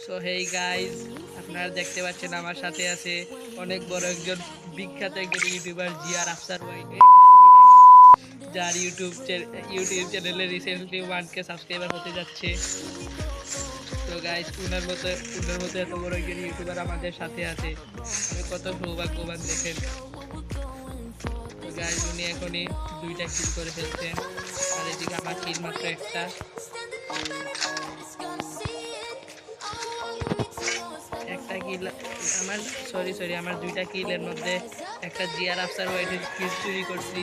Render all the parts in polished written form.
So hey guys, আপনারা দেখতে পাচ্ছেন আমার সাথে আছে অনেক বড় একজন বিখ্যাত একজন ইউটিউবার জিয়ার আফসার ওয়াইট, যার ইউটিউব চ্যানেলে রিসেন্টলি 1K সাবস্ক্রাইবার হতে যাচ্ছে। তো গাইজ, উনার মতো এত বড় একজন ইউটিউবার আমাদের সাথে আছে, আমি কত সৌভাগ্যবান দেখেন। তো গাইজ, উনি এখনই 2টা কিল করে ফেলছেন, আর এদিকে আমার কিল মাত্র একটা। আমার সরি আমার 2টা কিলের মধ্যে একটা জিয়ার আফসার ওয়াইটের কিল চুরি করছি।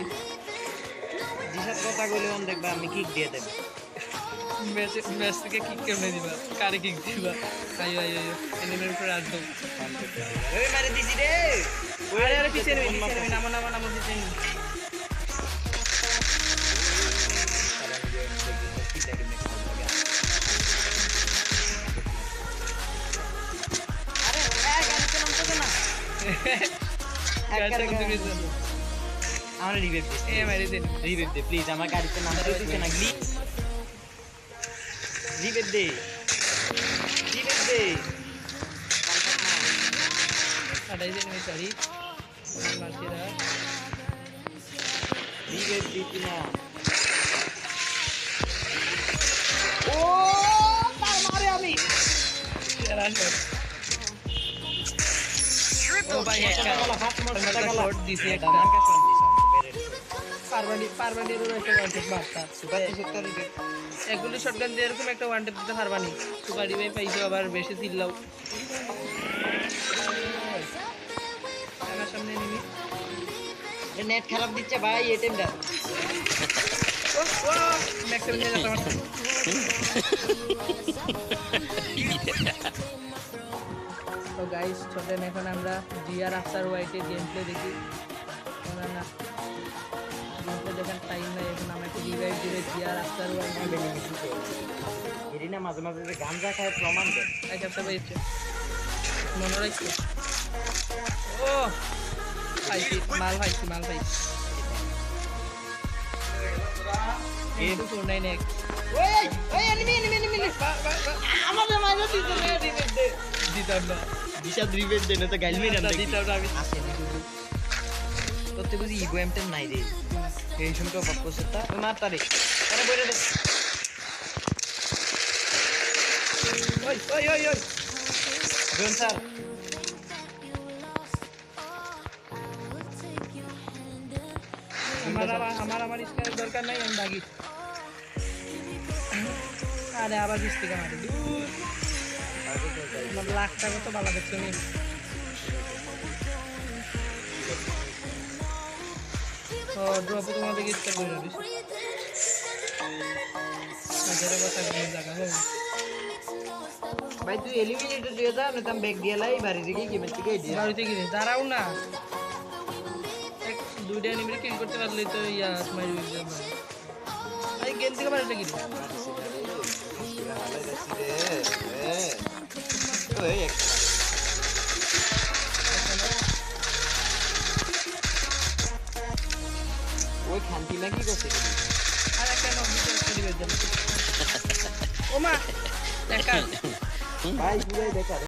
যেসব কথা বলে দেখবা আমি কিক দিয়ে দেব। ম্যাচ থেকে কিক কেমনে দিবা? কারে কিক দিবা? আইও এনিমির উপর আসবো। ওই মারে দিছি রে। আরে পিছনে নামো পিছনে। আমার রিভাইভ দে। রিভাইভ দে প্লিজ, আমার গাড়িতে নামতে দিতে না প্লিজ। রিভাইভ দে। রিভাইভ দিতি না। ও তার মারে আমি। ও ভাই, একটা শট দিছি, একটা পারবানি রয়েছে ওয়ান্টেড মারতা। Super 73 revive. এগুলো শটগান দিয়ে এরকম একটা ওয়ান্টেড দিতে পারবানি। সুপার রিভাইভ পাইছো, আবার বেশি চিল্লাও। আমার সামনে নিবি। নেট খারাপ দিচ্ছে ভাই এই টাইমটা। ও ম্যাক্সিমাম নিয়ে যেতে পারছি। তো গাইস, চলেন এখন আমরা জিয়ার আফসার ওয়াইটের গেম প্লে দেখি। না গেম প্লে দেখার টাইম নাই এখন, আমরা একটু রিভাইভ দিলে জিয়ার আফসার ওয়াইট এরিনা মাঝে মাঝে যে গাঞ্জা খায় প্রমাণ দেয়। এক একটা পাইছে মনে রাখছি। ও মাল পাইছি কিন্তু 491। ওই এনিমি আমাদের মাঝে দিতে না রিভাইভ দে। দিতাম না, দিশা রিভাইভ দে না তো গাইল মেরে না দিতাম না আমি। আসেনি শুধু তোতে বুঝি ইগো এমটেম নাই রে। এই শুনতো বাপ্পসটা মার তারে আরে বইরে দে। ওই জন স্যার আমার স্কারের দরকার নাই, আমি ভাগি। আরে আবার 20 টাকা মারি দূর। আমার লাখ টাকা তো ভালো দেখছো নি। ও ড্রপ তোমাদের ইচ্ছা করে দিস। হাজারের কথা কোনো জায়গা হবে। ভাই তুই এলিমিনেটর দিয়ে যা না তাম ব্যাগ দিয়ে লাই বাড়ি থেকে গেমের থেকে দিয়ে বাড়িতে গিয়ে দাঁড়াও না, 2টা এনিমি কিল করতে পারলেই তো স্মাইল হয়ে যাবে। আই গেম থেকে বাড়িতে গিয়ে ওই খান্তি না কি করছে আর একটা ও মা দেখা ভাই পুরাই দেখা